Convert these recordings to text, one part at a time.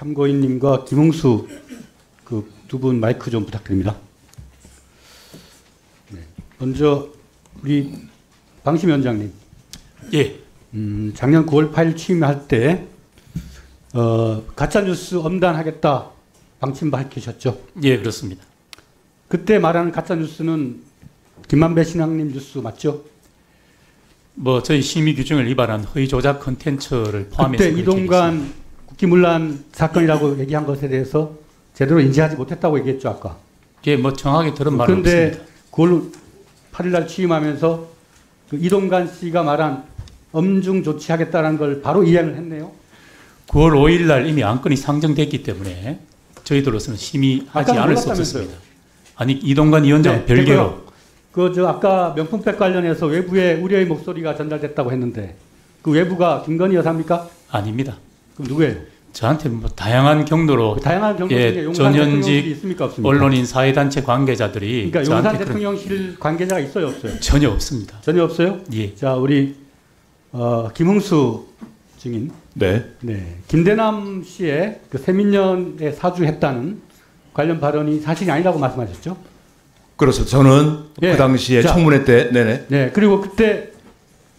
참고인님과 김웅수 그 두 분 마이크 좀 부탁드립니다. 네. 먼저 우리 방심 위원장님. 예. 작년 9월 8일 취임할 때 가짜뉴스 엄단하겠다 방침 밝히셨죠? 예, 그렇습니다. 그때 말하는 가짜뉴스는 김만배 신앙님 뉴스 맞죠? 뭐 저희 심의 규정을 위반한 허위 조작 콘텐츠를 포함해서 그때 이동관 국기문란 사건이라고 얘기한 것에 대해서 제대로 인지하지 못했다고 얘기했죠 아까. 예, 뭐 정확하게 들은 말은 없습니다. 그런데 9월 8일 날 취임하면서 그 이동관 씨가 말한 엄중 조치하겠다는 걸 바로 이행을 했네요. 9월 5일 날 이미 안건이 상정됐기 때문에 저희들로서는 심의하지 않을 수 없었습니다. 아니 이동관 위원장은 별개로 그 아까 명품백 관련해서 외부에 우려의 목소리가 전달됐다고 했는데 그 외부가 김건희 여사입니까? 아닙니다. 그럼 누구예요? 저한테 뭐 다양한 경로로 다양한 경로 중에 예, 용산 대통령실이 전현직 있습니까 없습니까? 언론인 사회단체 관계자들이 그러니까 용산 대통령실 관계자가 있어요 없어요? 전혀 없습니다. 전혀 없어요? 예. 자 우리 김흥수 증인. 네. 네. 김대남 씨의 그 세민년에 사주했다는 관련 발언이 사실이 아니라고 말씀하셨죠? 그래서 저는 예. 그 당시에 자, 청문회 때, 네네. 네. 그리고 그때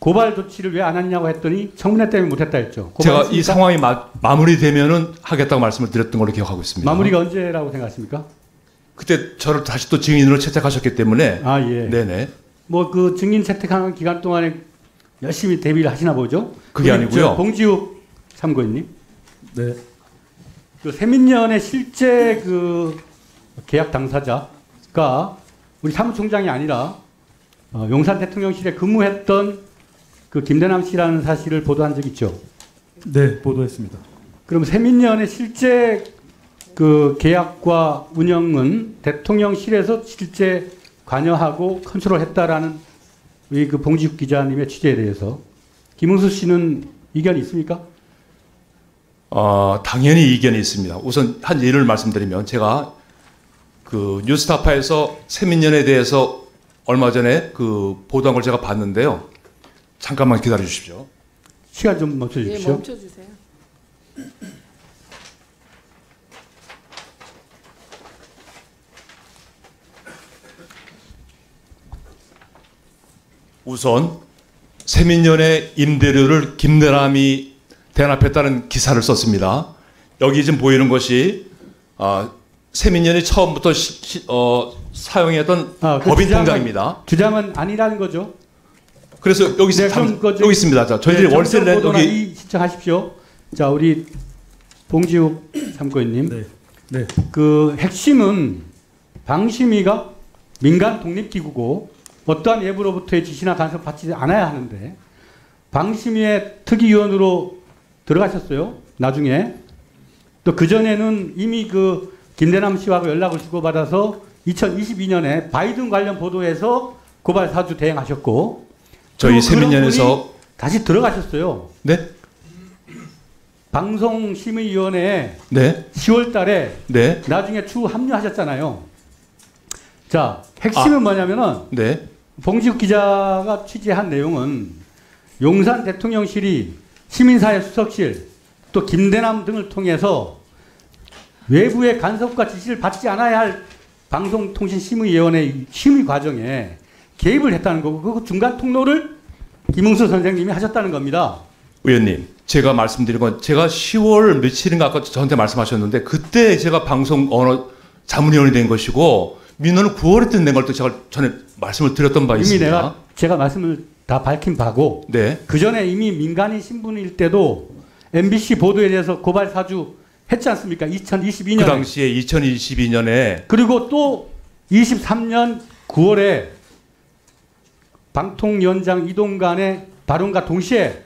고발 조치를 왜 안 했냐고 했더니 청문회 때문에 못했다 했죠. 제가 이 상황이 마무리되면은 하겠다고 말씀을 드렸던 걸로 기억하고 있습니다. 마무리가 언제라고 생각하십니까? 그때 저를 다시 또 증인으로 채택하셨기 때문에. 아 예. 네네. 뭐 그 증인 채택하는 기간 동안에 열심히 대비를 하시나 보죠? 그게 아니고요. 봉지욱 참고인님. 네. 그 세민년의 실제 그 계약 당사자가 우리 사무총장이 아니라 용산 대통령실에 근무했던 그 김대남 씨라는 사실을 보도한 적 있죠? 네, 보도했습니다. 그럼 세민년의 실제 그 계약과 운영은 대통령실에서 실제 관여하고 컨트롤했다라는 우리 그 봉지욱 기자님의 취재에 대해서 김웅수 씨는 이견이 있습니까? 당연히 이견이 있습니다. 우선 한 예를 말씀드리면 제가 그 뉴스타파에서 세민년에 대해서 얼마 전에 그 보도한 걸 제가 봤는데요. 잠깐만 기다려 주십시오. 시간 좀 멈춰 주십시오. 예, 멈춰 주세요. 우선 세민년의 임대료를 김대남이 대납했다는 기사를 썼습니다. 여기 지금 보이는 것이 세민년이 처음부터 사용했던 그 법인 통장입니다. 주장은 아니라는 거죠. 그래서 여기, 네, 여기 있습니다. 자, 저희들이 네, 월세를 낸 여기 시청하십시오. 자, 우리 봉지욱 참고인님. 네. 네. 그 핵심은 방심위가 민간 독립기구고 어떠한 외부로부터의 지시나 간섭 받지 않아야 하는데 방심위의 특위위원으로 들어가셨어요. 나중에 또 그전에는 이미 그 김대남 씨하고 연락을 주고받아서 2022년에 바이든 관련 보도에서 고발 사주 대행하셨고 저희 세민년에서 다시 들어가셨어요. 네? 방송심의위원회에 네? 10월 달에 네? 나중에 추후 합류하셨잖아요. 자, 핵심은 뭐냐면은 네? 봉지욱 기자가 취재한 내용은 용산 대통령실이 시민사회 수석실 또 김대남 등을 통해서 외부의 간섭과 지시를 받지 않아야 할 방송통신심의위원회 심의 과정에 개입을 했다는 거고 그 중간 통로를 김웅수 선생님이 하셨다는 겁니다. 의원님, 제가 말씀드린 건 제가 10월 며칠인가 아까 저한테 말씀하셨는데 그때 제가 방송 언어 자문위원이 된 것이고 민원은 9월에 낸 걸 또 제가 전에 말씀을 드렸던 바 있습니다. 이미 제가 말씀을 다 밝힌 바고 네. 그 전에 이미 민간인 신분일 때도 MBC 보도에 대해서 고발 사주 했지 않습니까? 2022년에. 그 당시에 2022년에 그리고 또 23년 9월에 방통위원장 이동관의 발언과 동시에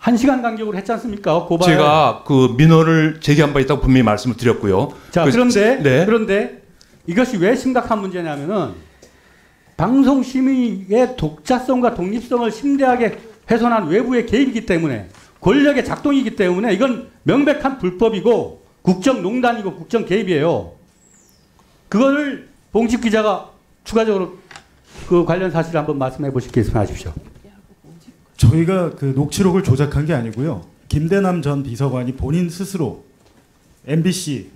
1시간 간격으로 했지 않습니까? 고발. 제가 그 민원을 제기한 바 있다고 분명히 말씀을 드렸고요. 자, 네. 그런데 이것이 왜 심각한 문제냐면은 방송심의의 독자성과 독립성을 심대하게 훼손한 외부의 개입이기 때문에 권력의 작동이기 때문에 이건 명백한 불법이고 국정농단이고 국정 개입이에요. 그거를 봉지욱 기자가 추가적으로 그 관련 사실을 한번 말씀해 보실 게 있으면 하십시오. 저희가 그 녹취록을 조작한 게 아니고요. 김대남 전 비서관이 본인 스스로 MBC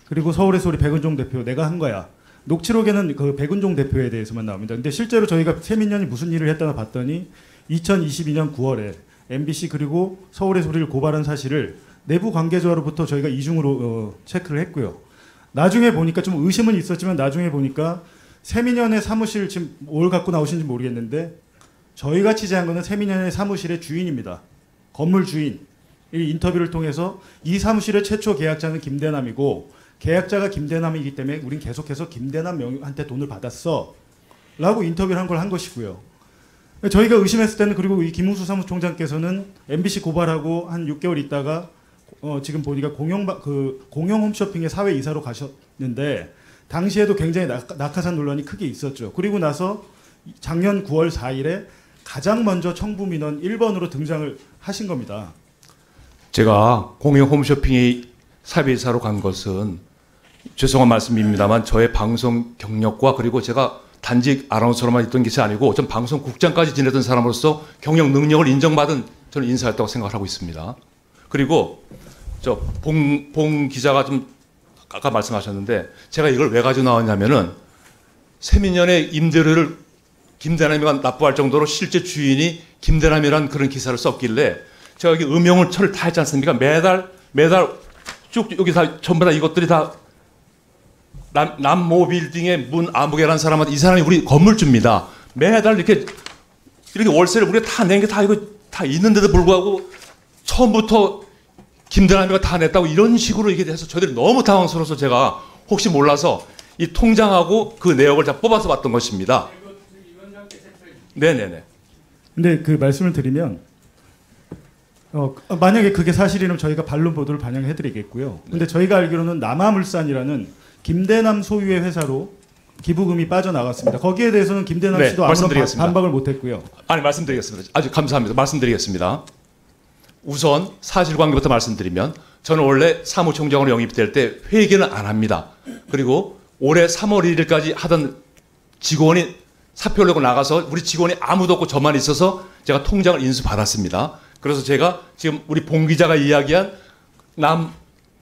그리고 서울의 소리 백은종 대표 내가 한 거야. 녹취록에는 그 백은종 대표에 대해서만 나옵니다. 근데 실제로 저희가 세민연이 무슨 일을 했다나 봤더니 2022년 9월에 MBC 그리고 서울의 소리를 고발한 사실을 내부 관계자로부터 저희가 이중으로 체크를 했고요. 나중에 보니까 좀 의심은 있었지만 나중에 보니까 세민연의 사무실 지금 뭘 갖고 나오신지 모르겠는데 저희가 취재한 거는 세민연의 사무실의 주인입니다. 건물 주인. 이 인터뷰를 통해서 이 사무실의 최초 계약자는 김대남이고 계약자가 김대남이기 때문에 우린 계속해서 김대남한테 돈을 받았어 라고 인터뷰를 한 걸 한 것이고요. 저희가 의심했을 때는 그리고 이 김웅수 사무총장께서는 MBC 고발하고 한 6개월 있다가 지금 보니까 공영 홈쇼핑의 사회이사로 가셨는데 당시에도 굉장히 낙하산 논란이 크게 있었죠. 그리고 나서 작년 9월 4일에 가장 먼저 청부 민원 1번으로 등장을 하신 겁니다. 제가 공영 홈쇼핑의 사회이사로 간 것은 죄송한 말씀입니다만 저의 방송 경력과 그리고 제가 단직 아나운서로만 있던 것이 아니고 전 방송국장까지 지냈던 사람으로서 경영 능력을 인정받은 저는 인사였다고 생각을 하고 있습니다. 그리고 저 봉 기자가 좀 아까 말씀하셨는데 제가 이걸 왜 가지고 나왔냐면은 세민연의 임대료를 김대남이가 납부할 정도로 실제 주인이 김대남이라는 그런 기사를 썼길래 제가 여기 음용을 철을 다 했지 않습니까? 매달 쭉 여기 다 전부 다 이것들이 다 남모 빌딩의 문 아무개라는 사람한테 이 사람이 우리 건물주입니다. 매달 이렇게 월세를 우리가 다 낸 게 다 이거 다 있는데도 불구하고 처음부터 김대남이가 다 냈다고 이런 식으로 이게 돼서 저희들이 너무 당황스러워서 제가 혹시 몰라서 이 통장하고 그 내역을 다 뽑아서 봤던 것입니다. 네네네. 근데 그 말씀을 드리면 만약에 그게 사실이라면 저희가 반론 보도를 반영해드리겠고요. 근데 저희가 알기로는 남아물산이라는 김대남 소유의 회사로 기부금이 빠져나갔습니다. 거기에 대해서는 김대남 씨도 아무런 반박을 못했고요. 아니 말씀드리겠습니다. 아주 감사합니다. 말씀드리겠습니다. 우선 사실관계부터 말씀드리면 저는 원래 사무총장으로 영입될 때 회계는 안 합니다. 그리고 올해 3월 1일까지 하던 직원이 사표를 내고 나가서 우리 직원이 아무도 없고 저만 있어서 제가 통장을 인수받았습니다. 그래서 제가 지금 우리 봉 기자가 이야기한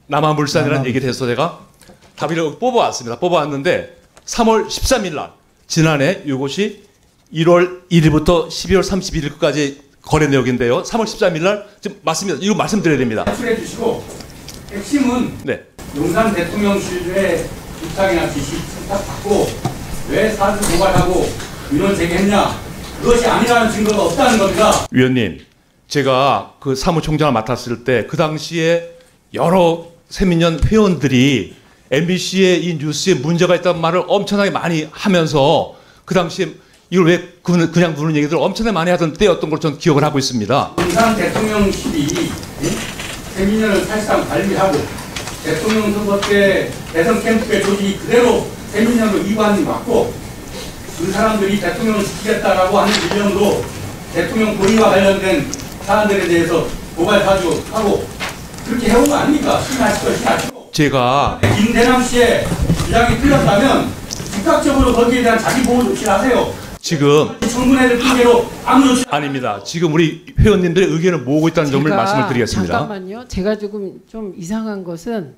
남아물산이라는 얘기에 대해서 제가 답의를 뽑아왔습니다. 뽑아왔는데 3월 13일 날 지난해 이것이 1월 1일부터 12월 31일까지 거래 내역인데요. 3월 13일 날 지금 맞습니다. 이거 말씀드려야 됩니다. 제출해 주시고 핵심은 네. 용산 대통령실의 부탁이나 지시 부탁받고 왜 사주 고발하고 민원 제기했냐 그것이 아니라는 증거가 없다는 겁니다. 위원님, 제가 그 사무총장을 맡았을 때 그 당시에 여러 세민연 회원들이 MBC의 이 뉴스에 문제가 있다는 말을 엄청나게 많이 하면서 그 당시에 이걸 왜 그냥 두는 얘기들을 엄청나게 많이 하던 때였던 걸 저는 기억을 하고 있습니다. 용산 대통령실이 세민연을 사실상 관리하고 대통령 선거 때 대선 캠프의 조직이 그대로 세민연으로 이관이 맞고 그 사람들이 대통령을 지키겠다라고 하는 일념으로 대통령 본인과 관련된 사안들에 대해서 고발 사주하고 그렇게 해온 거 아닙니까? 신하시고 제가 김대남 씨의 주장이 틀렸다면 즉각적으로 거기에 대한 자기 보호 조치를 하세요. 지금 청문회를 핑계로 아무 조치 아닙니다. 지금 우리 회원님들의 의견을 모으고 있다는 점을 말씀을 드리겠습니다. 잠깐만요. 제가 조금 좀 이상한 것은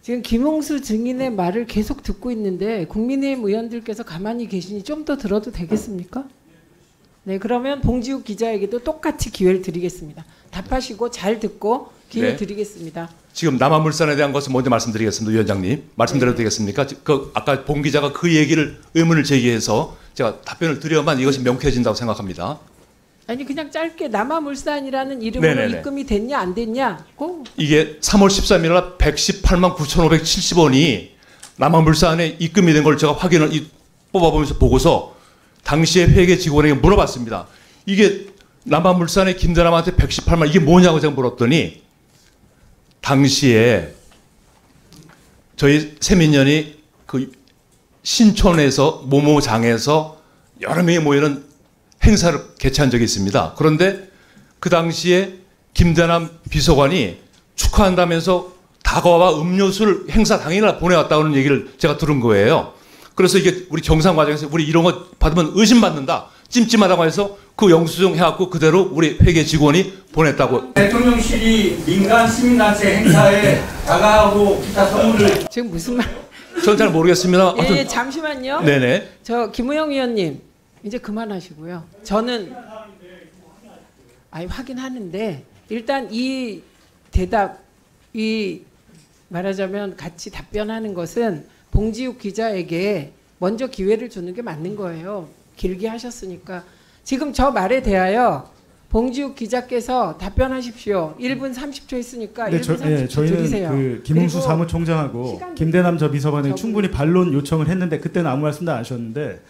지금 김웅수 증인의 말을 계속 듣고 있는데 국민의힘 의원들께서 가만히 계시니 좀 더 들어도 되겠습니까? 네, 그러면 봉지욱 기자에게도 똑같이 기회를 드리겠습니다. 답하시고 잘 듣고 기회 네. 드리겠습니다. 지금 남아물산에 대한 것은 먼저 말씀드리겠습니다. 위원장님. 말씀드려도 되겠습니까? 아까 봉 기자가 그 얘기를 의문을 제기해서 제가 답변을 드려야만 이것이 명쾌해진다고 생각합니다. 아니 그냥 짧게 남아물산이라는 이름으로 네네네. 입금이 됐냐 안 됐냐 고 이게 3월 13일 날 118만 9,570원이 남아물산에 입금이 된 걸 제가 확인을 뽑아보면서 보고서 당시에 회계 직원에게 물어봤습니다. 이게 남아물산의 김대남한테 118만 이게 뭐냐고 제가 물었더니 당시에 저희 세민연이 그 신촌에서 모모장에서 여러 명이 모이는 행사를 개최한 적이 있습니다. 그런데 그 당시에 김대남 비서관이 축하한다면서 다과와 음료수를 행사 당일날 보내왔다는 얘기를 제가 들은 거예요. 그래서 이게 우리 경상 과정에서 우리 이런 거 받으면 의심받는다. 찜찜하다고 해서 그 영수증 해갖고 그대로 우리 회계 직원이 보냈다고. 대통령실이 민간 시민단체 행사에 다가가고 기타 선물을 지금 무슨 말? 저는 잘 모르겠습니다. 예, 하여튼 잠시만요. 네네. 저 김우영 의원님 이제 그만하시고요. 저는 확인하는데 일단 이 대답 이 말하자면 같이 답변하는 것은 봉지욱 기자에게 먼저 기회를 주는 게 맞는 거예요. 길게 하셨으니까 지금 저 말에 대하여 봉지욱 기자께서 답변하십시오. 1분 30초 했으니까 네, 1분 30초 저희는 드리세요. 그 김웅수 그리고 사무총장하고 시간 김대남 저 비서관에 저분- 충분히 반론 요청을 했는데 그때는 아무 말씀도 안 하셨는데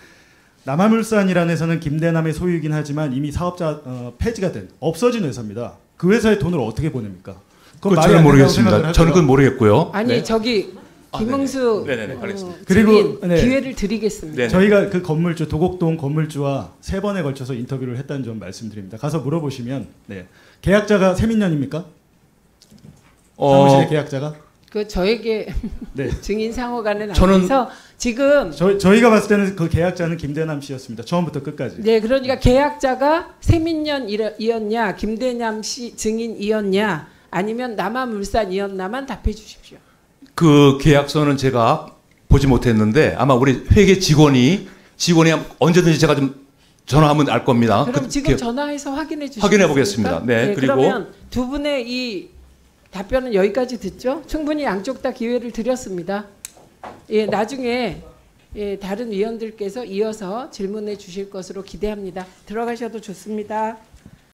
남아물산이라는 회사는 김대남의 소유이긴 하지만 이미 사업자 폐지가 된 없어진 회사입니다. 그 회사에 돈을 어떻게 보냅니까? 그건 그건 말이 저는 안 된다고 모르겠습니다. 생각을 저는 그건 하고요. 모르겠고요. 아니 네. 저기 김웅수 네네네, 알겠습니다. 그리고, 증인 네. 기회를 드리겠습니다. 네. 저희가 그 건물주 도곡동 건물주와 3번에 걸쳐서 인터뷰를 했다는 점 말씀드립니다. 가서 물어보시면 계약자가 세민년입니까? 사무실의 계약자가? 그 저에게 네. 증인 상호간은 저는- 아니서 지금 저희가 봤을 때는 그 계약자는 김대남 씨였습니다. 처음부터 끝까지. 네 그러니까 계약자가 세민년이었냐 김대남 씨 증인이었냐 아니면 남아물산이었나만 답해 주십시오. 그 계약서는 제가 보지 못했는데 아마 우리 회계 직원이 언제든지 제가 좀 전화하면 알 겁니다. 그럼 지금 전화해서 확인해 주시겠습니까? 확인해 보겠습니다. 네, 그리고- 그러면 두 분의 이 답변은 여기까지 듣죠. 충분히 양쪽 다 기회를 드렸습니다. 예, 나중에 다른 위원들께서 이어서 질문해 주실 것으로 기대합니다. 들어가셔도 좋습니다.